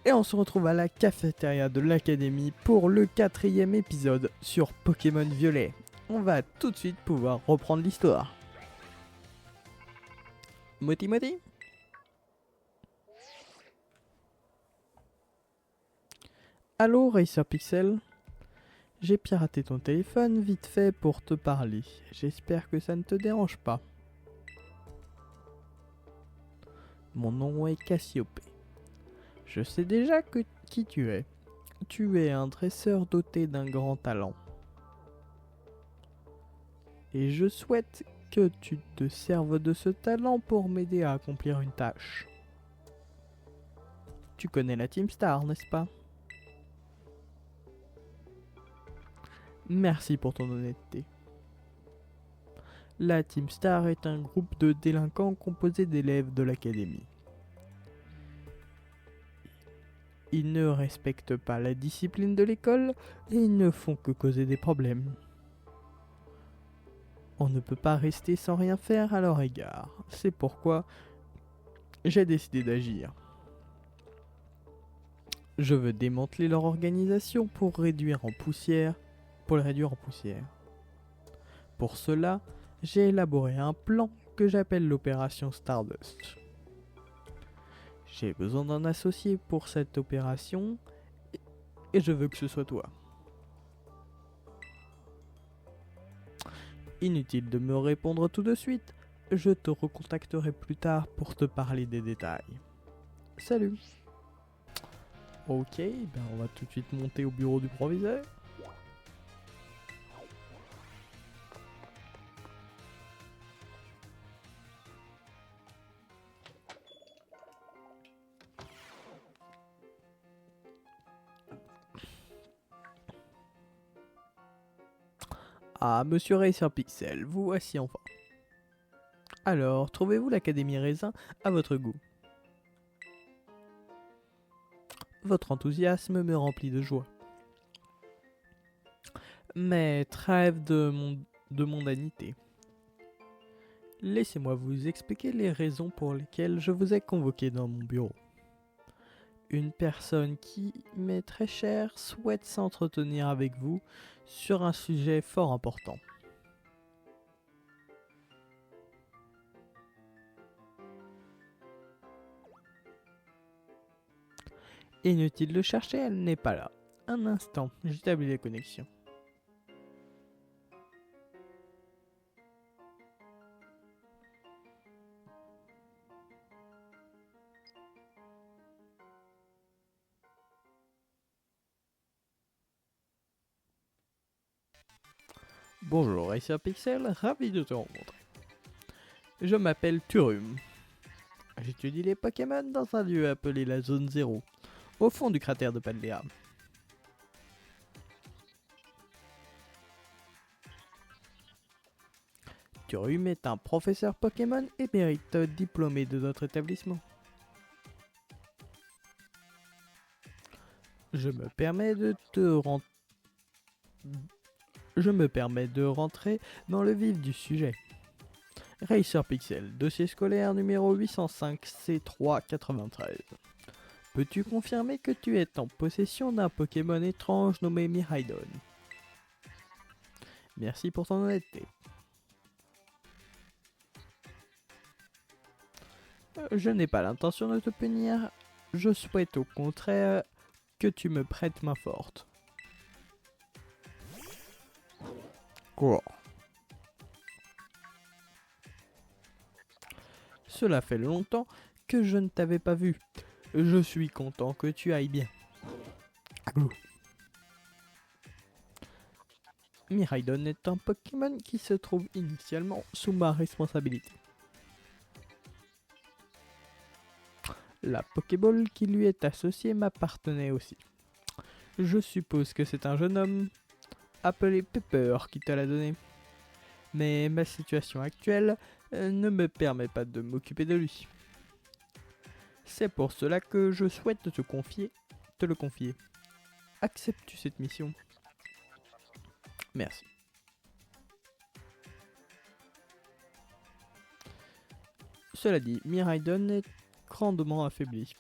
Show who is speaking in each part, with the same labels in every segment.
Speaker 1: Et on se retrouve à la cafétéria de l'académie pour le 4e épisode sur Pokémon Violet. On va tout de suite pouvoir reprendre l'histoire. Moti Moti? Allô Racer Pixel? J'ai piraté ton téléphone vite fait pour te parler. J'espère que ça ne te dérange pas. Mon nom est Cassiope. Je sais déjà qui tu es. Tu es un dresseur doté d'un grand talent. Et je souhaite que tu te serves de ce talent pour m'aider à accomplir une tâche. Tu connais la Team Star, n'est-ce pas? Merci pour ton honnêteté. La Team Star est un groupe de délinquants composé d'élèves de l'académie. Ils ne respectent pas la discipline de l'école et ils ne font que causer des problèmes. On ne peut pas rester sans rien faire à leur égard. C'est pourquoi j'ai décidé d'agir. Je veux démanteler leur organisation pour le réduire en poussière. Pour cela, j'ai élaboré un plan que j'appelle l'opération Stardust. J'ai besoin d'un associé pour cette opération et je veux que ce soit toi. Inutile de me répondre tout de suite, je te recontacterai plus tard pour te parler des détails. Salut! Ok, ben on va tout de suite monter au bureau du proviseur. Ah, monsieur Racer Pixel, vous voici enfin. Alors, trouvez-vous l'Académie Raisin à votre goût? Votre enthousiasme me remplit de joie. Mais trêve de mondanité. Laissez-moi vous expliquer les raisons pour lesquelles je vous ai convoqué dans mon bureau. Une personne qui m'est très chère souhaite s'entretenir avec vous sur un sujet fort important. Inutile de chercher, elle n'est pas là. Un instant, j'établis les connexions. Bonjour Racer Pixel, ravi de te rencontrer. Je m'appelle Turum. J'étudie les Pokémon dans un lieu appelé la Zone 0, au fond du cratère de Paldea. Turum est un professeur Pokémon émérite diplômé de notre établissement. Je me permets de rentrer dans le vif du sujet. Racer Pixel, dossier scolaire numéro 805 C393. Peux-tu confirmer que tu es en possession d'un Pokémon étrange nommé Miraidon? Merci pour ton honnêteté. Je n'ai pas l'intention de te punir. Je souhaite au contraire que tu me prêtes main forte. Quoi? Cela fait longtemps que je ne t'avais pas vu. Je suis content que tu ailles bien. Aglou. Miraidon est un Pokémon qui se trouve initialement sous ma responsabilité. La Pokéball qui lui est associée m'appartenait aussi. Je suppose que c'est un jeune homme appelé Pepper qui te l'a donné. Mais ma situation actuelle ne me permet pas de m'occuper de lui. C'est pour cela que je souhaite te le confier. Acceptes-tu cette mission? Merci. Cela dit, Miraidon est grandement affaibli.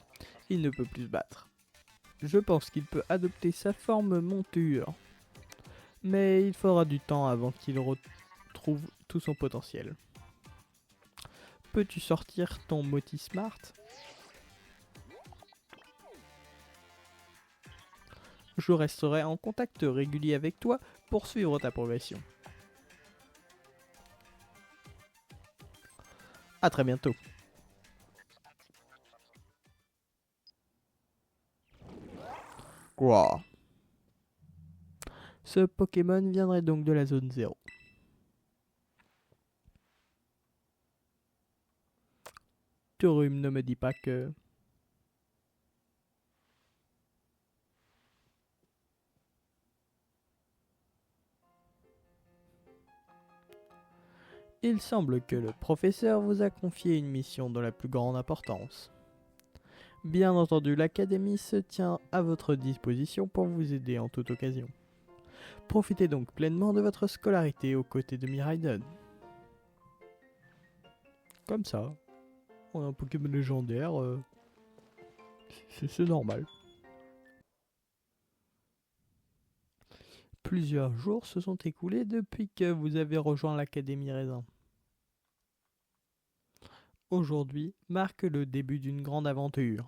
Speaker 1: Il ne peut plus se battre. Je pense qu'il peut adopter sa forme monture, mais il faudra du temps avant qu'il retrouve tout son potentiel. Peux-tu sortir ton Moti Smart? Je resterai en contact régulier avec toi pour suivre ta progression. À très bientôt. Quoi? Ce Pokémon viendrait donc de la zone 0. Turum ne me dit pas que... Il semble que le professeur vous a confié une mission de la plus grande importance. Bien entendu, l'académie se tient à votre disposition pour vous aider en toute occasion. Profitez donc pleinement de votre scolarité aux côtés de Miraidon. Comme ça, on a un Pokémon légendaire, c'est normal. Plusieurs jours se sont écoulés depuis que vous avez rejoint l'Académie Raisin. Aujourd'hui marque le début d'une grande aventure.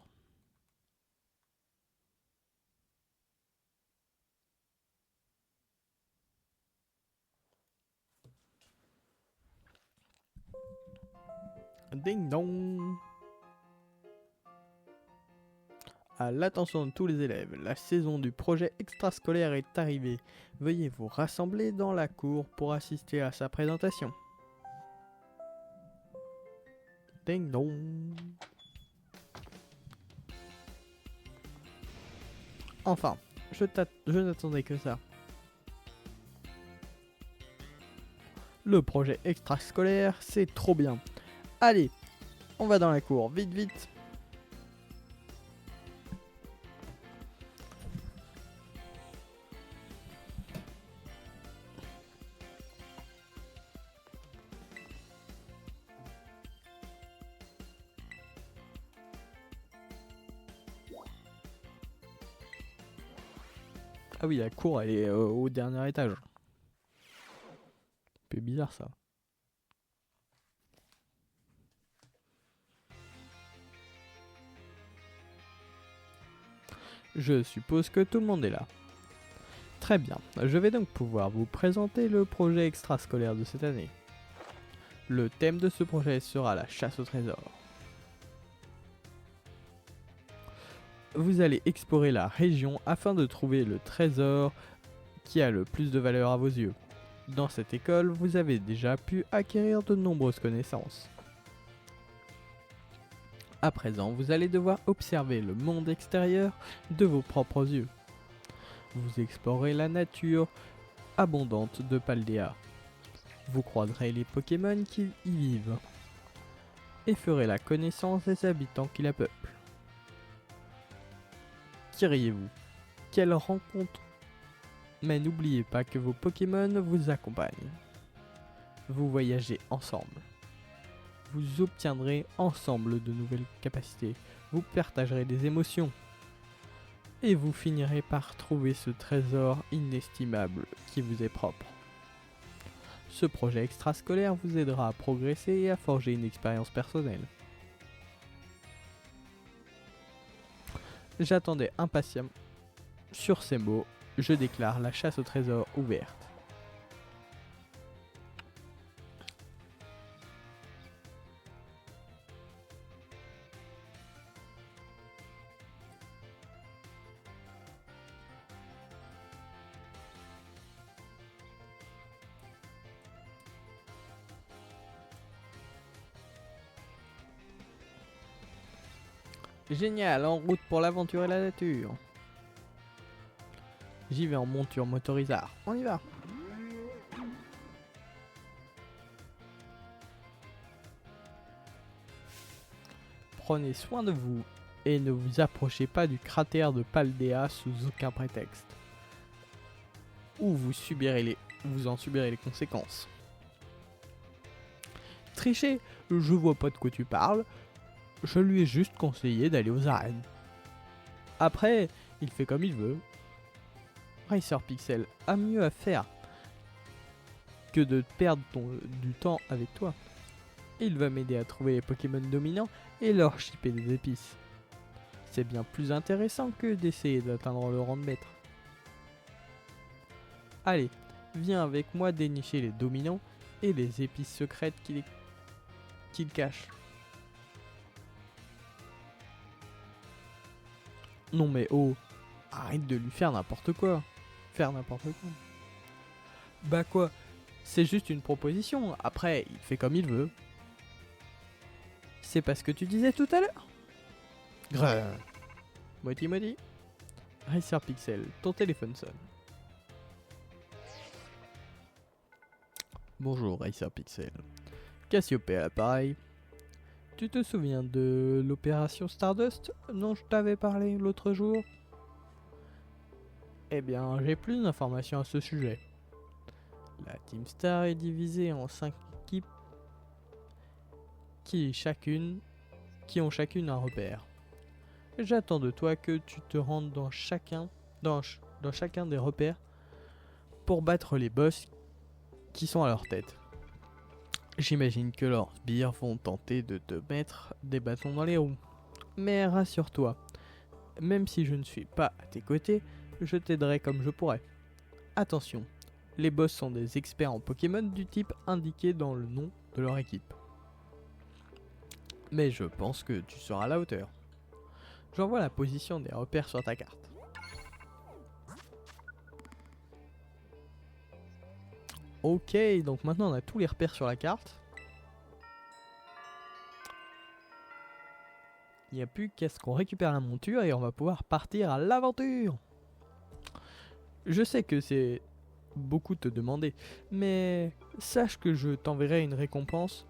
Speaker 1: Ding dong! À l'attention de tous les élèves, la saison du projet extrascolaire est arrivée. Veuillez vous rassembler dans la cour pour assister à sa présentation. Ding dong! Enfin, je n'attendais que ça. Le projet extrascolaire, c'est trop bien. Allez, on va dans la cour, vite vite. Ah oui, la cour, elle est au dernier étage. Un peu bizarre ça. Je suppose que tout le monde est là. Très bien, je vais donc pouvoir vous présenter le projet extrascolaire de cette année. Le thème de ce projet sera la chasse au trésor. Vous allez explorer la région afin de trouver le trésor qui a le plus de valeur à vos yeux. Dans cette école, vous avez déjà pu acquérir de nombreuses connaissances. À présent, vous allez devoir observer le monde extérieur de vos propres yeux. Vous explorez la nature abondante de Paldea. Vous croiserez les Pokémon qui y vivent et ferez la connaissance des habitants qui la peuplent. Qu'iriez-vous? Quelle rencontre? Mais n'oubliez pas que vos Pokémon vous accompagnent. Vous voyagez ensemble. Vous obtiendrez ensemble de nouvelles capacités. Vous partagerez des émotions. Et vous finirez par trouver ce trésor inestimable qui vous est propre. Ce projet extrascolaire vous aidera à progresser et à forger une expérience personnelle. J'attendais impatiemment. Sur ces mots, je déclare la chasse au trésor ouverte. Génial, en route pour l'aventure et la nature. J'y vais en monture motorisard. On y va. Prenez soin de vous et ne vous approchez pas du cratère de Paldea sous aucun prétexte. Ou vous en subirez les conséquences. Tricher, je vois pas de quoi tu parles. Je lui ai juste conseillé d'aller aux arènes. Après, Il fait comme il veut. Racer Pixel a mieux à faire que de perdre du temps avec toi. Il va m'aider à trouver les Pokémon dominants et leur shipper des épices. C'est bien plus intéressant que d'essayer d'atteindre le rang de maître. Allez, viens avec moi dénicher les dominants et les épices secrètes qu'il cache. Non mais oh, arrête de lui faire n'importe quoi. Faire n'importe quoi. Bah quoi, c'est juste une proposition, après il fait comme il veut. C'est pas ce que tu disais tout à l'heure. Grrr. Moti moti. Racer Pixel, ton téléphone sonne. Bonjour Racer Pixel. Cassiopée à l'appareil. Tu te souviens de l'opération Stardust dont je t'avais parlé l'autre jour? Eh bien, j'ai plus d'informations à ce sujet. La Team Star est divisée en 5 équipes qui ont chacune un repère. J'attends de toi que tu te rendes dans chacun des repères pour battre les boss qui sont à leur tête. J'imagine que leurs sbires vont tenter de te mettre des bâtons dans les roues. Mais rassure-toi, même si je ne suis pas à tes côtés, je t'aiderai comme je pourrai. Attention, les boss sont des experts en Pokémon du type indiqué dans le nom de leur équipe. Mais je pense que tu seras à la hauteur. J'envoie la position des repères sur ta carte. Ok, donc maintenant on a tous les repères sur la carte. Il n'y a plus qu'à ce qu'on récupère la monture et on va pouvoir partir à l'aventure. Je sais que c'est beaucoup te demander, mais sache que je t'enverrai une récompense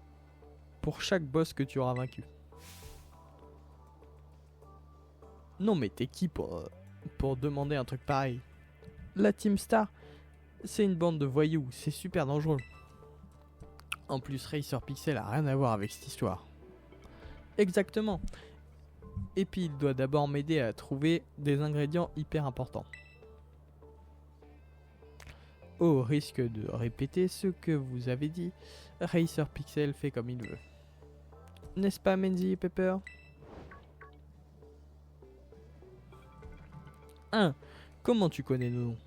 Speaker 1: pour chaque boss que tu auras vaincu. Non mais t'es qui pour demander un truc pareil? La Team Star, c'est une bande de voyous, c'est super dangereux. En plus, Racer Pixel a rien à voir avec cette histoire. Exactement. Et puis il doit d'abord m'aider à trouver des ingrédients hyper importants. Au risque de répéter ce que vous avez dit, Racer Pixel fait comme il veut. N'est-ce pas Menzi et Pepper? 1. Comment tu connais nos noms?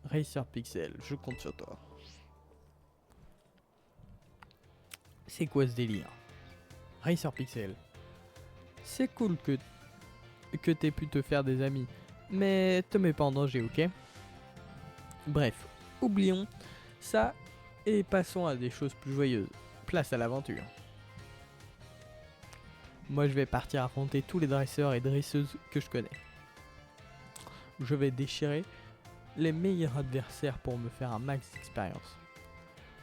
Speaker 1: Racer Pixel, je compte sur toi. C'est quoi ce délire? Racer Pixel. C'est cool que t'aies pu te faire des amis, mais te mets pas en danger, ok? Bref, oublions ça et passons à des choses plus joyeuses. Place à l'aventure. Moi je vais partir affronter tous les dresseurs et dresseuses que je connais. Je vais déchirer les meilleurs adversaires pour me faire un max d'expérience.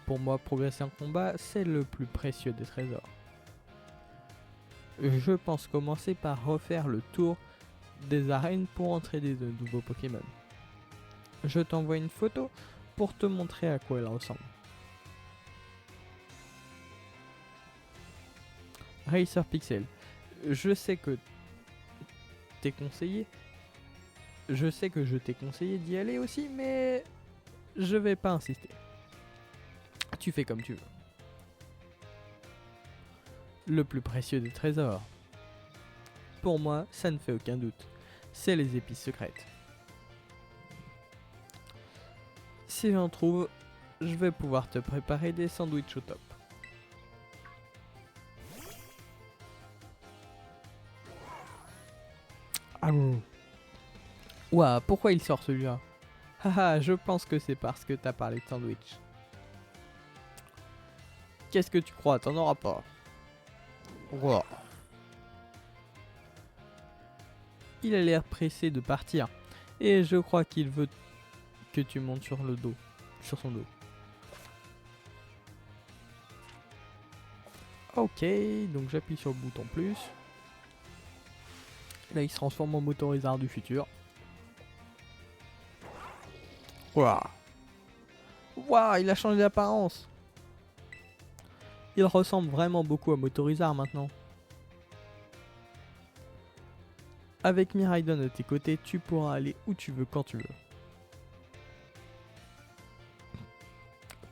Speaker 1: Pour moi, progresser en combat, c'est le plus précieux des trésors. Je pense commencer par refaire le tour des arènes pour entraîner de nouveaux Pokémon. Je t'envoie une photo pour te montrer à quoi elle ressemble. Racer Pixel, je sais que je t'ai conseillé d'y aller aussi, mais je vais pas insister. Tu fais comme tu veux. Le plus précieux des trésors. Pour moi, ça ne fait aucun doute. C'est les épices secrètes. Si j'en trouve, je vais pouvoir te préparer des sandwichs au top. Ah bon. Ouah, pourquoi il sort celui-là? Haha, je pense que c'est parce que t'as parlé de sandwich. Qu'est-ce que tu crois? T'en auras pas. Ouah. Il a l'air pressé de partir. Et je crois qu'il veut que tu montes sur son dos. Ok, donc j'appuie sur le bouton plus. Là il se transforme en motorisard du futur. Waouh. Waouh, il a changé d'apparence. Il ressemble vraiment beaucoup à Motorizard maintenant. Avec Miraidon à tes côtés, tu pourras aller où tu veux quand tu veux.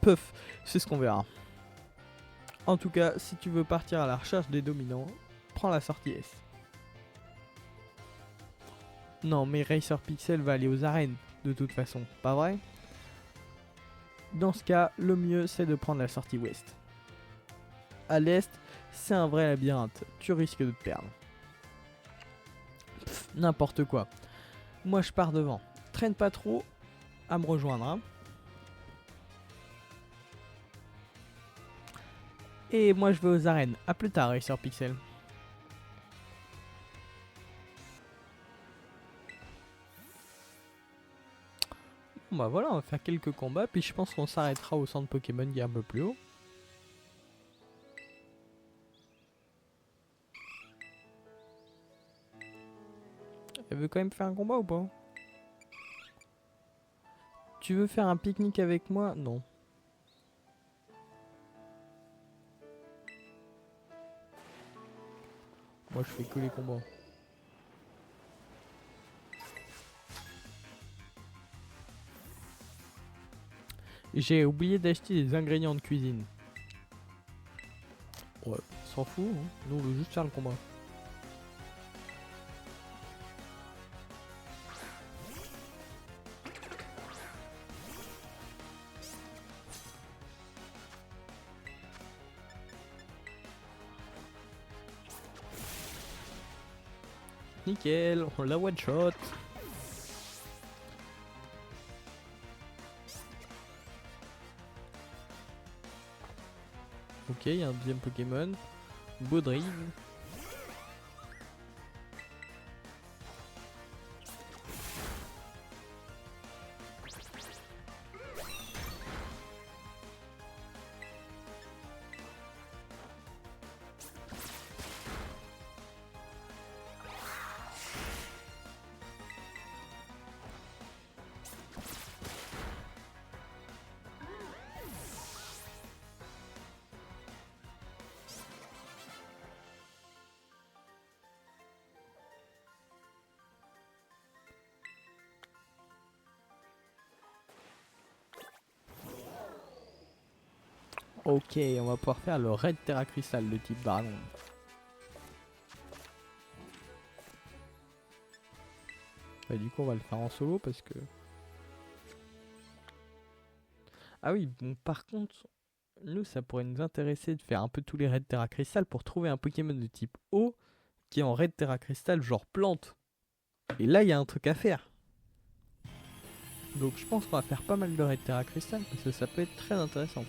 Speaker 1: Puff, c'est ce qu'on verra. En tout cas, si tu veux partir à la recherche des dominants, prends la sortie S. Non, mais Racer Pixel va aller aux arènes, de toute façon, pas vrai? Dans ce cas, le mieux c'est de prendre la sortie ouest. À l'est, c'est un vrai labyrinthe, tu risques de te perdre. Pff, n'importe quoi. Moi je pars devant. Traîne pas trop à me rejoindre. Hein. Et moi je vais aux arènes. A plus tard, Racer Pixel. Bon bah voilà, on va faire quelques combats, puis je pense qu'on s'arrêtera au centre Pokémon qui est un peu plus haut. Elle veut quand même faire un combat ou pas? Tu veux faire un pique-nique avec moi? Non. Moi je fais que les combats. J'ai oublié d'acheter des ingrédients de cuisine. Ouais, s'en fout, hein. Nous on veut juste faire le combat. Nickel, on l'a one shot. Ok, il y a un deuxième Pokémon. Baudrive. Ok, on va pouvoir faire le Red Terra Crystal de type dragon. Bah, du coup, on va le faire en solo parce que... Ah oui, bon, par contre, nous, ça pourrait nous intéresser de faire un peu tous les Red Terra Crystal pour trouver un Pokémon de type eau qui est en Red Terra Crystal, genre plante. Et là, il y a un truc à faire. Donc, je pense qu'on va faire pas mal de Red Terra Crystal parce que ça peut être très intéressant.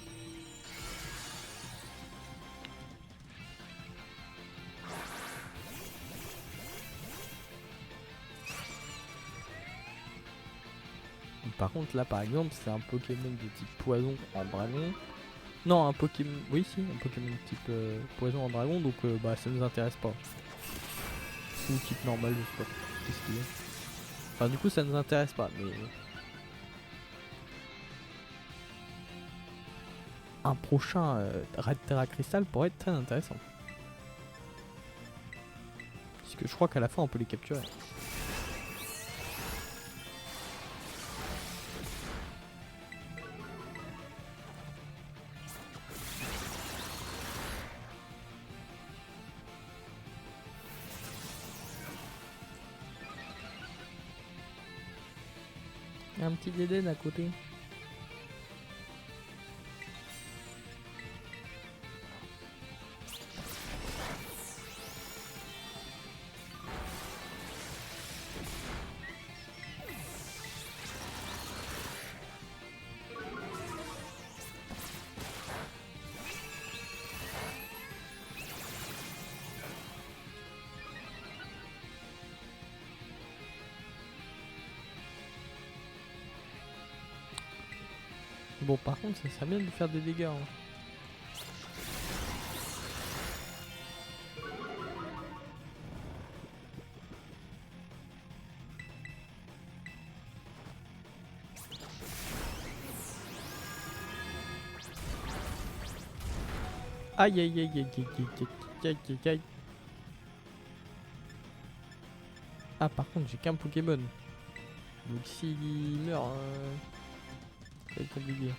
Speaker 1: Par contre, là, par exemple, c'est un Pokémon de type poison en dragon. Non, un Pokémon... Oui, si, un Pokémon de type poison en dragon, donc bah ça nous intéresse pas. Ou type normal, je sais pas qu'est-ce qu'il y a. Enfin, du coup, ça nous intéresse pas, mais... Un prochain Red Terra Crystal pourrait être très intéressant. Puisque je crois qu'à la fin, on peut les capturer. Il y a un petit Dédé à côté. Bon, par contre, ça serait bien de faire des dégâts. Hein. Aïe aïe aïe aïe aïe aïe aïe aïe aïe. Ah, par contre, j'ai qu'un Pokémon. Donc s'il meurt, ça va être compliqué.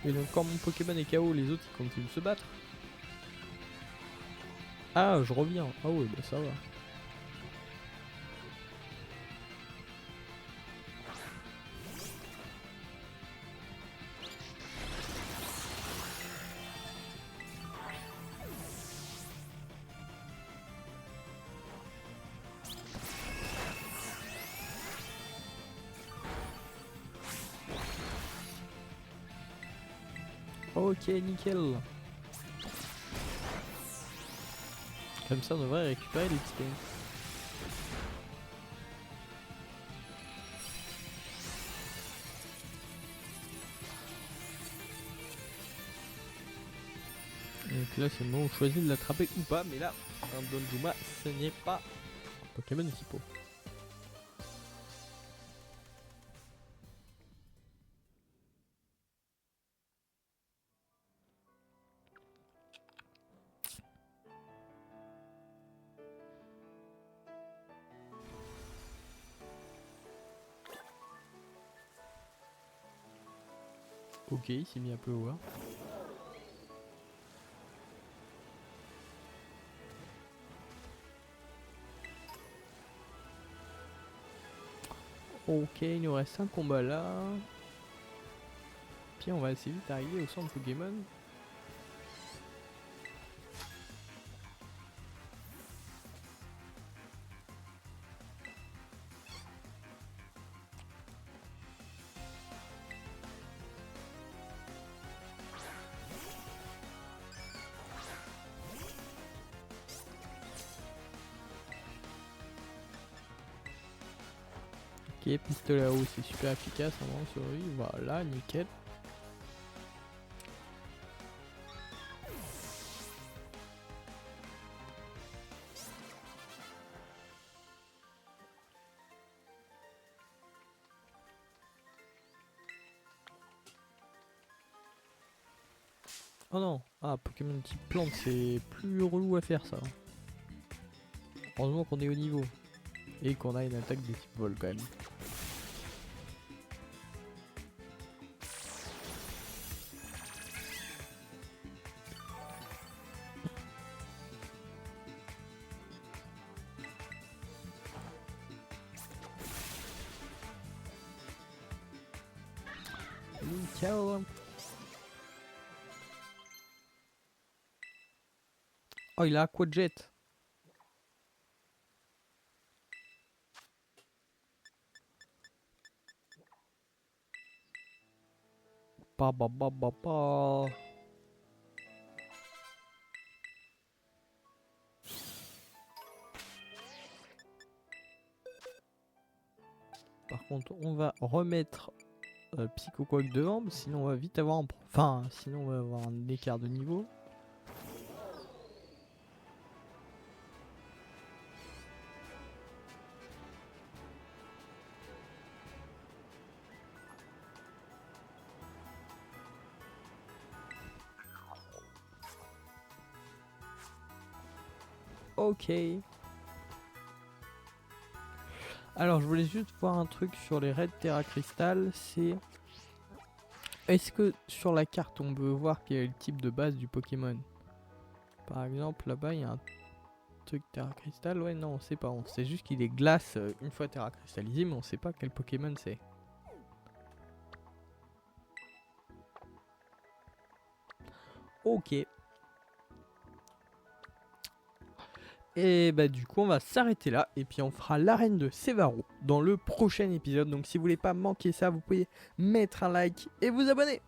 Speaker 1: Et donc quand mon Pokémon est KO, les autres ils continuent de se battre. Ah, je reviens. Ah ouais, bah ça va. Ok, nickel. Comme ça, on devrait récupérer l'XP. Donc là, c'est le moment où on choisit de l'attraper ou pas. Mais là, un Donjuma, ce n'est pas un Pokémon Hippo. Ok, il s'est mis un peu au voir. Ok, il nous reste un combat là. Puis on va assez vite arriver au centre Pokémon. Ok, pistolet à eau, c'est super efficace en moment sur lui. Voilà, nickel. Oh non, ah, Pokémon type plante, c'est plus relou à faire ça. Heureusement qu'on est au niveau. Et qu'on a une attaque de type vol quand même. Nickel. Oh, il a Aqua Jet. Pa ba ba ba ba. Par contre, on va remettre Psycho Quack devant, sinon on va vite avoir un... Enfin, sinon on va avoir un écart de niveau. Ok. Alors, je voulais juste voir un truc sur les raids Terra Crystal, c'est... Est-ce que sur la carte, on peut voir quel est le type de base du Pokémon? Par exemple, là-bas, il y a un truc Terra Crystal. Ouais, non, on sait pas. On sait juste qu'il est glace une fois Terra cristallisé, mais on sait pas quel Pokémon c'est. Ok. Et bah du coup on va s'arrêter là et puis on fera l'arène de Sevaro dans le prochain épisode. Donc si vous voulez pas manquer ça, vous pouvez mettre un like et vous abonner.